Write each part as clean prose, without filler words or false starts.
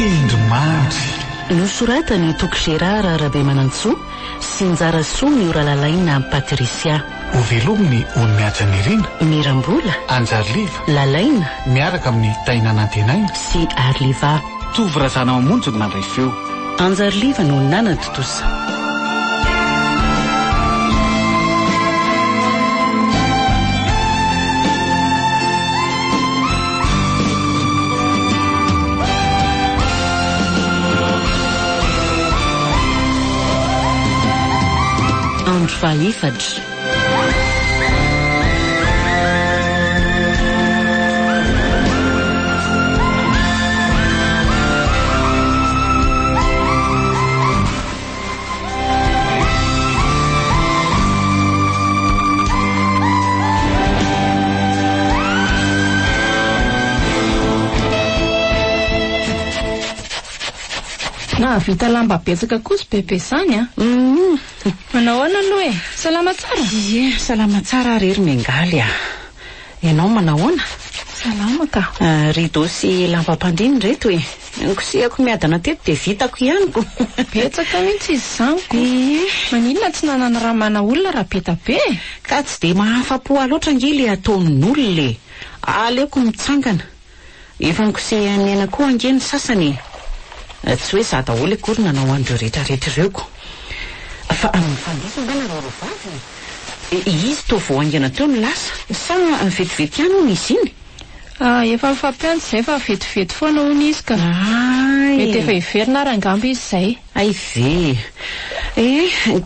Tendromandry. Nosoratany Toko Gérard Arabe Manantsoa sy Njara Soa ny ora lalaina Patrisia. Ho velominy ho mihaja ny rina Mirambola, Anjariliva lalaina miaraka amin'ny taina nantenaina sy Arliva. Tovy razana mamonjy mandray feo. Anjariliva no nana totosa. Andro faefatra. Vita lamba betsaka kosa bebe zany a. Manao ahoana aloha e? Salama tsara? Ie, salama tsara rery mengaly a. Ianao manao ahoana? Salama ka. Rideau sy lambam-pandriany reto e. Kosehako miadana teto de vitako ihany ko. Betsaka mihitsy izy zaniko. Maninona tsy nanana raha mana olona raha beta be? Ka tsy de mahafa-po loatra angely ataon'olona. Aleoko mitsangana. Efa nikosehany ena koa angeny sasany. Tsy hoe za daholo akory nanao andreo rehetrarehetra ireo ko. Fa fandisangana rovavy. Izy toa vao angena teo milasa. Sa vetivety ihany hono izy iny? Efa mifampianatra izay fa vetivety foana hono izy ka. Mety efa hiverina ary angamba izy izay. Ay ve.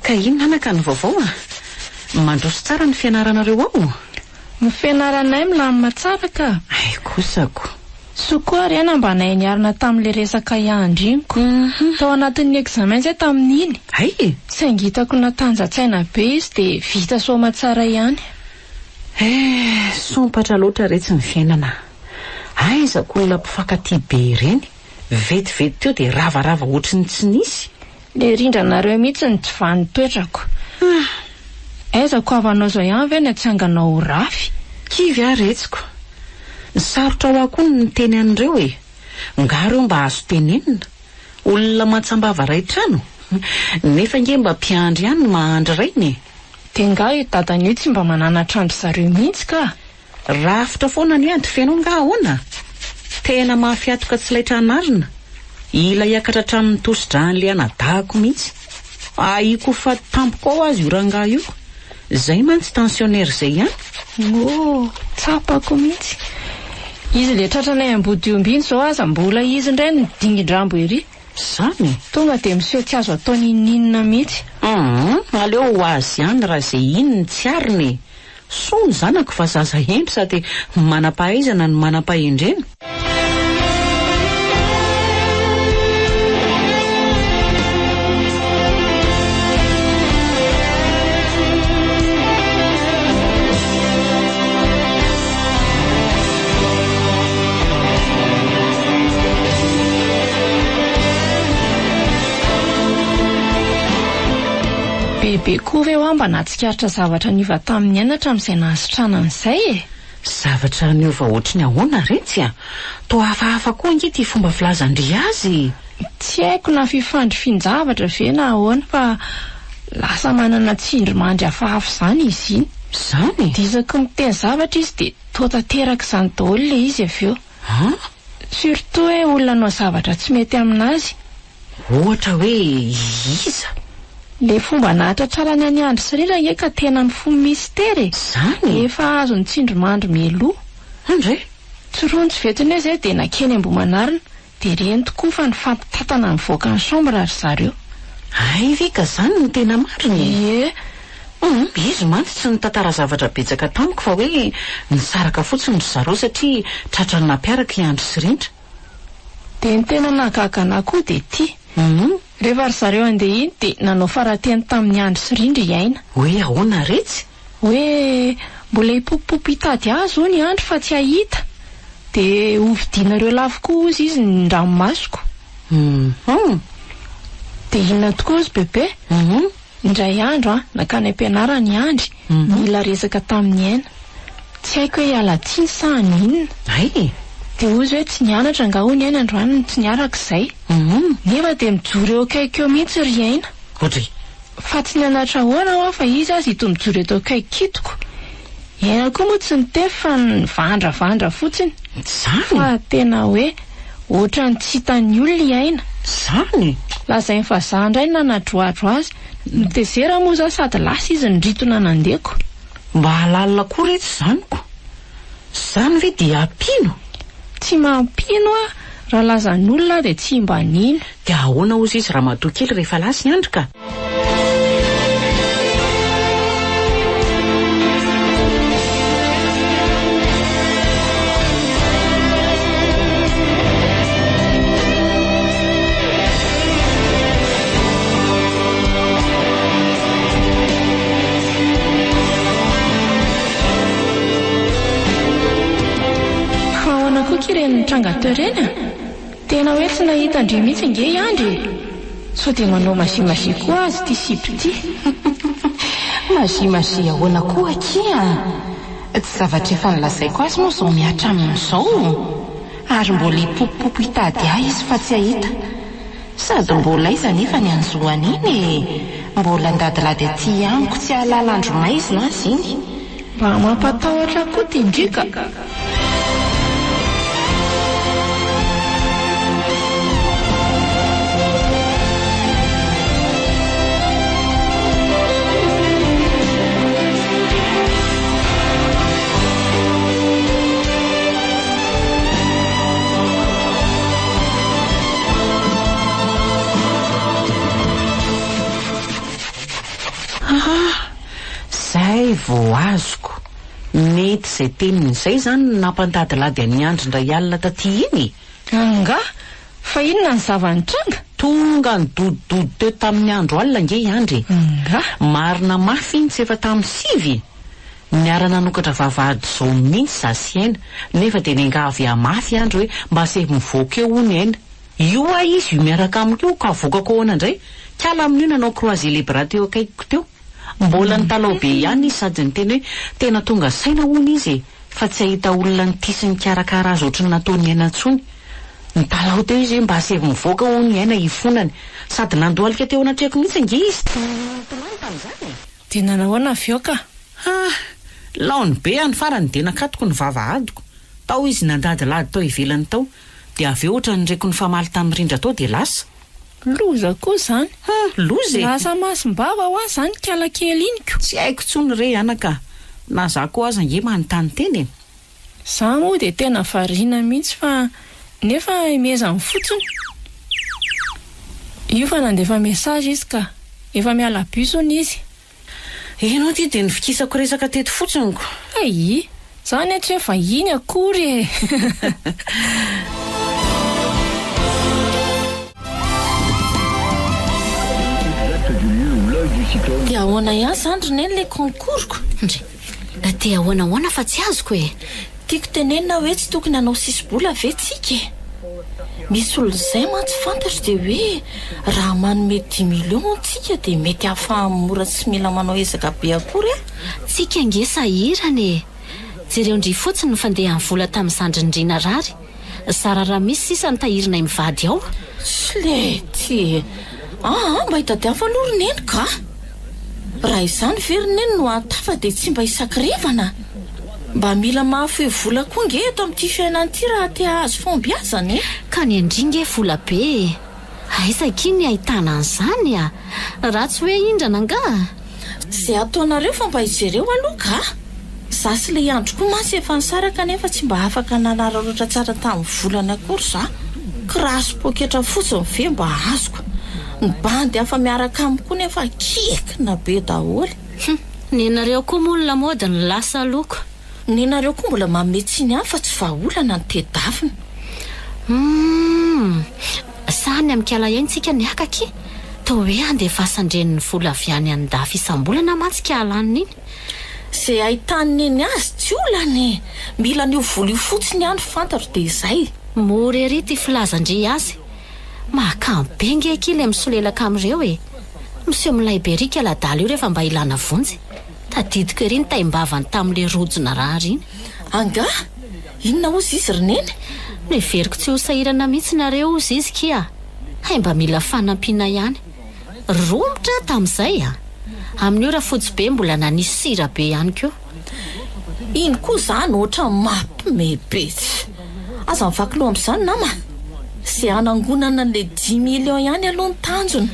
Ka inona anaka ny vaovao a? Mandroso tsara ny fianaranareo ao? Ny fianaranay milamina tsara ka. Ay kosako. Sokoary ana mba nay niarina tamin'le resaka iandriniko. Tao anatin'ny examen zay tamin'iny. Ay, saingitako natanjatsaina be izy de vita soma tsara ihany. Sompatra loatra retsy ny fiainana. Aizako olona mpifankatia be ireny. Vetivety teo de ravarava ohatriny tsy nisy. Le rindranareo mihitsy ny tsy vany toetrako. Aizako avanao zao ihany ve ny atsanganao rafy. Kivy aretsiko. Sarotra ho akoa ny teny an'ireo e. Ngareo mba azo tenenina. Olona matsambava ray trano. Nefa nge mba mpiandry ihany mahandry rainy. De nga io dadany io tsy mba manana trandro zareo mihitsy ka. Rafitra foana ny andry feno nga ahoana. Tena mahafiatoka tsy laitra anarina. Ila hiakatra tramin'ny tosi-drany le anadahako mihitsy. Aiko fa tampoko ao azy io ranga io. Zay mantsy tensionnaire zay ihany. Tsapako mihitsy. Izy le tratranay ambody ombiny zao aza mbola izy indray ny dingindrambo ery. Zany? Tonga de miseho tsy azo ataony ininona mihitsy. Aleo ho azy ihany raha zay inony tsy ariny. Sono zanako fa zaza hempy sady manam-pahaizana ny manam-pahendrena. Bebe koa ve ho mba natsikaritra zavatra niova tamin'ny anatra amin'izay nahasitrana an'izay e? Zavatra niova ohatriny ahoana retsy a? Toa hafahafa koa ange ty fomba filazandry azy. Tsy haiko na fifandry-finjavatra ve na ahoana fa lasa manana tsindrimandry hafahafa zany izy iny. Zany? Dizako miteny zavatra izy de toa tanteraka izany daholo le izy avy eo. Surtout hoe olona nao zavatra tsy mety aminazy. Ohatra hoe iza? Le fomba nahatra tsara ny any andry sy rira eka tena ny fomba mistere. Zany? Efa azo ny tsindrimandry mialoha. Andre? Tsirontsy vetiny hoe zay de nakeny Ambohimanarina de reny tokoa fa ny fampitatana mivoaka ny chambre ry zareo. Ay ve ka zany ny tena mariny? Izy mantsy tsy nitantara zavatra betsaka tamiko fa hoe nisaraka fotsiny ry zareo satria tratrany nampiaraka iandry sy rindra. De ny tena nahagagana koa de ty. Rehefa ry zareo andeha iny de nanao farateny tamin'ny andry sy rindra iaina. Hoe ahoana retsy? Hoe mbola hipopopy hitady azy ho ny andro fa tsy hahita. De hovidianareo lavokoa ozy izy ny ranomasoko. De inona tokoa ozy bebe? Indray andro nakany am-pianarana ny andry. Mila resaka tamin'ny aina. Tsy haiko hoe alatsiny sa inona. Ay, dia ozy hoe tsy nianatra angahony ainy androany tsy niarak'izay nefa dia mijoro eo akaiky eo mihitsy ry aina Ohatry fa tsy nianatra ahoana aho fa izy azy ito mijoro eto akaiky kitoko aina koa moa tsy nitefy fa nivandravandra fotsiny Zany fa tena hoe ohatrany tsy hitan'ny olona aina Zany lazainy fa za indray nanadroadro azy nitezera moa za sady lasa izy nritona nandeko mba halalina koa reto zaniko Zany ve dia ampino tsy mampino raha lazan'olona dia tsy mba nino dia ahoana ozy izy raha matoa kely rehefa lasa ny andro ka kireny tranga toerena tena hoe tsy nahita andre mihitsy nge iandry so dia manao mazimazia koa azy ty sipy ty mazimazia ahoana koa kia tsy zavatra efa nilazaiko azy moa zao miatra amin'izao ary mbola hipopopo hitady ahy izy fa tsy ahita sady mbola iza nefa ny anjoany iny mbola ndadilady aty amiko tsy ahalala andro maizina azy iny mba mampatahotra koa ty ndrika Zay vao azoko mety izay tenin'izay zany nampandadilady any andro indray alina taty iny anga fa inona ny zavanitranga tonga nidodidody teo tamin'ny andro alina nge iandry nga marina mafy iny tsy efa tamin'ny sivy niara nanokatra vavahady zao mihitsy za sy aina nefa dia nengavy amafy andro hoe mba sehy mivoaka eo ony aina io a izy io miaraka amiko io ka vokako ahoana indray kiala amin'io nanao croisé libra teo akaikiko teo mbola ny talao be ihany izy sady ny teny hoe tena tonga saina hono izy fa tsy ahita olona nitisi ny karakara azy ohatrany nataony aina ntsony ny talao teo izy mba sehy mivoaka hono aina hifonany sady nandohalika teo anatreko mihitsy nge izy tolany tamin'izany dia nanahoana avy eo ka laony be any farany dia nakatoko ny vavahadiko tao izy nandadilady tao ivelany tao dia avy eo ohatra nyreko ny famaly tamin'ny rindra tao dia lasa loza koa zany loza lasa masim-bava ho azy zany kiala kely iniko tsy haiko tsony re anaka na za koa aza nge manontany teny za moa dia tena variana mihitsy fa nefa miezany fotsiny io fa nandefa message izy ka efa miala busony izy enao ty dia nifikisako resaka teto fotsinyko ai zany etra efa iny akory e dia ahoana ihany zandry neny ilay concours-ko ndre da te ahoana fa tsy azoko e tiako tenenina hoe tsy tokony hanao sisibola ve tsika misy olo zay mantsy fantatro dia hoe raha manome 10 million tsika dia mety hahafahamora tsy mila manao ezaka be akory tsika nge sahirana e jereo ndry fotsiny ny fandeha amin'ny vola tamin'ny zandrindrina rary zara raha misy sisa ny tahirina mivady ao slety mba hitady hafan'oroneny ka raha izany verineny no atafa dia tsy mba isakirevana mba mila mahafo vola koa nge eto amin'ity fiainan'ity raha te ahazo fombiazany ka ny andringe vola be aisakiny ahitana an'izany raha tsy hoe indrana anga zay ataonareo fa mba hijereo aloha ka za sy le andro koa masy efa nisaraka nefa tsy mba afaka nanararoatra tsara tamin'ny volana akory za kirasy poketra fotsiny ve mba azoko ny bandy afa miaraka amikoa nefa kekina be daholy nenareo koa molona mody ny lasa loko nenareo koa mbola mametsiny any fa tsy vaholana ny tedavina sahany amikiala iaintsika ny akaky tao hoe andefasandreniny vola avy any an-dafy isam-bolana matsikala aniny iny zay ahitany eny azy tsy olany mila nio vola io fotsiny any fantaro dia izay morery ty filazandre azy mahakambengy akily misolelaka amin'ireo e monsieur milaiberika aladala io rehefa mba ilana vonjy tadidiko ery ny taimbavany tamin'le rojona raha riny anga Inona ozy izy roneny? Neveriko tsy ho sahirana mihitsy nareo ozy izy kia. Hay mba mila fanampiana ihany. Romotra tamin'izay amin'ny ora fotsy be mbola nanisy sira be ihany koa. Iny koa zany ohatra mampimebetsy. Aza mivaky loha amin'izany nama. Izay anangonana an'ilay 10 millions ihany aloha ny tanjony.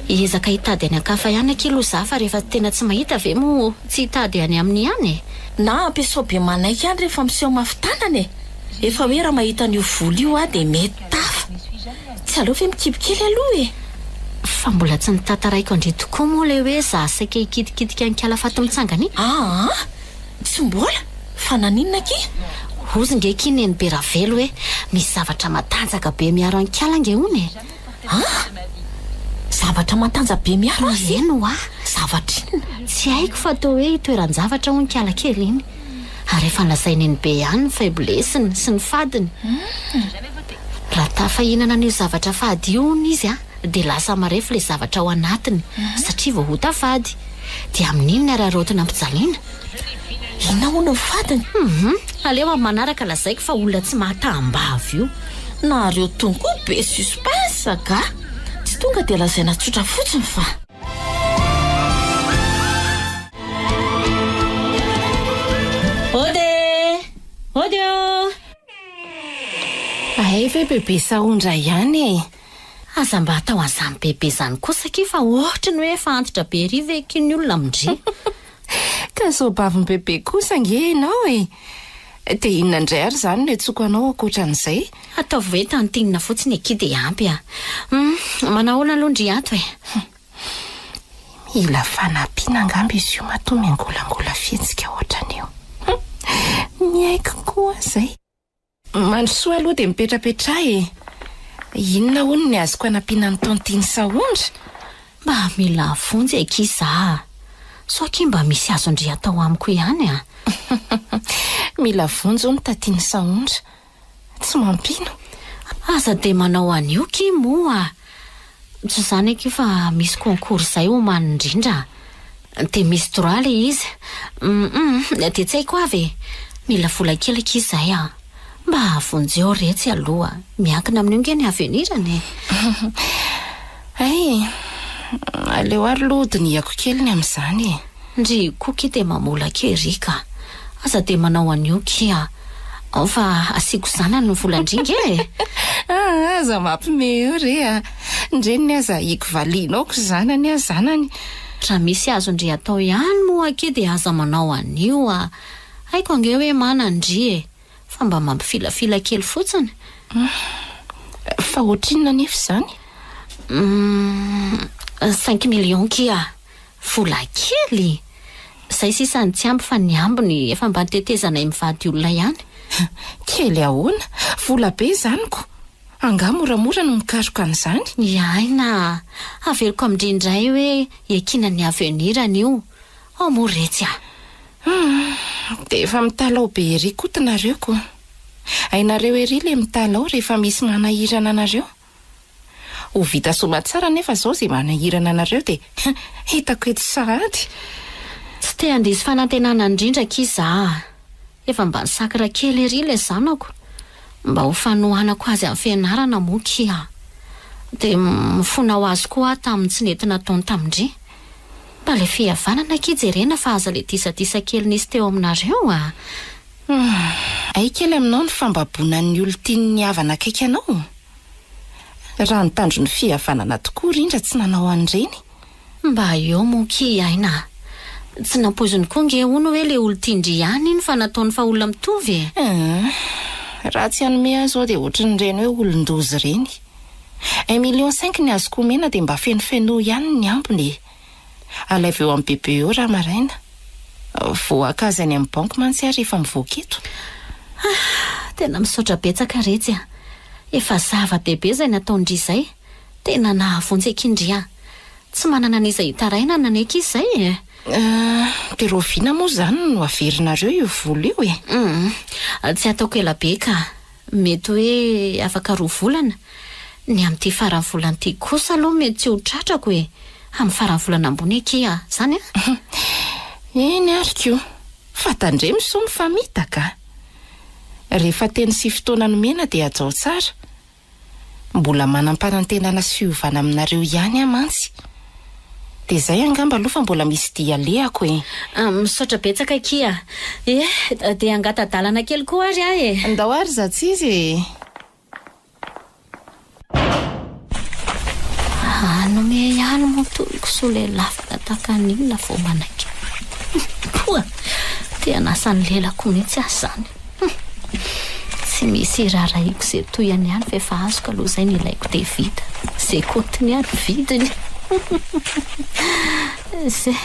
Ezaka hitady any ankafa ihany akilo za fa rehefa tena tsy mahita ve mo tsy hitady any amin'ny ihany. Na ampiasao be manaiky ihany rehefa miseho mafitanany. Efa hoe raha mahita an'io vola io dia mety tafa. Tsy aleo fe mikipikely aloha Fa mbola tsy nitantaraiko andre tokoa moa le hoe za saika hikitikitika ankala faty mitsangany. Tsy mbola fa naninona ki? Ozy nge kineny be ravelo hoe misy zavatra matanjaka be miaro ankala nge hony. Zavatra matanjaka be miaro azy? Eno Zavatra inona? Tsy haiko fa tao hoe toeran-javatra ho ankala kely iny. Ary efa nalazainy eny be ihany ny faiblessiny sy ny fadiny. Raha tafahinana n'io zavatra fady io izy dia lasa marefo le zavatra ao anatiny satria vao ho tafady dia amin'iny ny ararotina ampijaliana. Inona hono ny fadiny? Aleo amin'ny manaraka lazaiko fa olona tsy mahatambavy io. Na reo tonga be suspense ga. Tsy tonga dia lazaina tsotra fotsiny fa. Ody Ay ve bebe saondra ihany Aza mba atao an'izany bebe zany kosa ki fa ohatra ny hoe efa antitra be ry ve kiny olona amindry. Ka zao baviny bebe kosa nge ianao dia inona indray ary zany no antsoko anao ankoatran'izay? Ataovy hoe tantinina fotsiny eky ampy manahoana aloha ndry ato Mila fanampiana angamba izy io matoa miangolangola fihetsika ohatran'io. Ny haiko koa zay. Mandrosoa aloha dia mipetrapetra inona hono ny azoko hanampiana ny tontiny saondra? Mba mila vonjy eky za. So aky mba misy azo ndry atao amiko ihany Mila vonjy ny tatiany saondra. Tsy mampino. Aza dia manao an'io ki moa. Tsy zany eky fa misy concours zay omany indrindra. Dia misy droit le izy. Dia tsy haiko avy. Mila vola kely eky izay mba vonjy eo retsy aloha. Miankina amin'io nge ny avenirany. Aleo ary lodiny iako kely ny amin'izany Ndry koky dia mamola kerika. Aza dia manao an'io kia. Fa asiako zanany ny volandringe. Aza mampime eo re ndreny aza hiko valianaoko zanany zanany. Raha misy azo ndry atao ihany moa ake dia aza manao an'io haiko ange hoe manandry fa mba mampifilafila kely fotsiny. Fa ohatrinona nefa izany? 5 millions kia. Vola kely. Zay sisany tsy ampy fa ny ambiny efa mba nitetezana mivady olona ihany. Kely ahoana? Vola be zaniko. Anga moramora no mikaroka an'izany. Iaina. Averiko amindrindray hoe ekina ny avenirany io. Moretsy Dia efa mitalao be ery kotinareo koa. Ainareo ery le mitalao rehefa misy manahirana anareo. Ho vita soma tsara nefa zao zay manahirana anareo dia hitako eto sahady. Tsy te handisy fanantenana indrindra kiza. Efa mba nisakra kely ery le zanako. Mba ho fanohanako azy amin'ny fianarana moa kia. Dia mifona ho azy koa tamin'ny tsy nentina taony tamindry. Mba le fihavanana kijerena fa aza le tisatisa kely nisy teo aminareo Ay kely aminao ny fambabonan'ny olon-tiany ny havana akaiky anao. Raha nitandro ny fihavanana tokoa rindra tsy nanao an'ireny. Mba eo moa kia aina. Tsy nampoziny koa nge hono hoe le olon-tindry ihany iny fa nataony fa olona mitovy Raha tsy hanome azy ao dia ohatran'ireny hoe olon-dozy ireny. 1,5 million ny azoko omena dia mba fenofeno ihany ny ambony. Alaivo eo amin'ny bebe eo raha maraina. Voakazany amin'ny banky mantsy ary efa mivoaka eto. Tena misaotra betsaka retsy Efa zava-dehibe izay nataondry izay. Tena nahavonjy ekindry Tsy manana an'izay hitaraina naneky izay Dia roviana moa zany no averinareo io vola io Tsy ataoko ela be ka. Mety hoe afaka 2 volana. Ny amin'ity farany volan'ity kosa aloha mety tsy ho tratrako amin'ny farany volana ambony eky zany Eny ary koa. Fa tandremo so mifamitaka. rehefa teny sy fotoana nomena dia ajao tsara. Mbola manam-panantenana sy fiovana aminareo ihany amantsy. Dia izay angamba aloha fa mbola misy dia lehako e. Misaotra betsaka kia. Dia angata-dalana kely koa ary aho e. Andao ary zatsizy e. Nome ihany motoliko sole lafaka takan'inona vao manaiky. Dia nasan'ny lelako mihitsy aho zany. Tsy misy raraiko izay toyany ihany fa efa azoko aloha izay ny ilaiko dia vita. Izay kontiny ary vidiny. Izay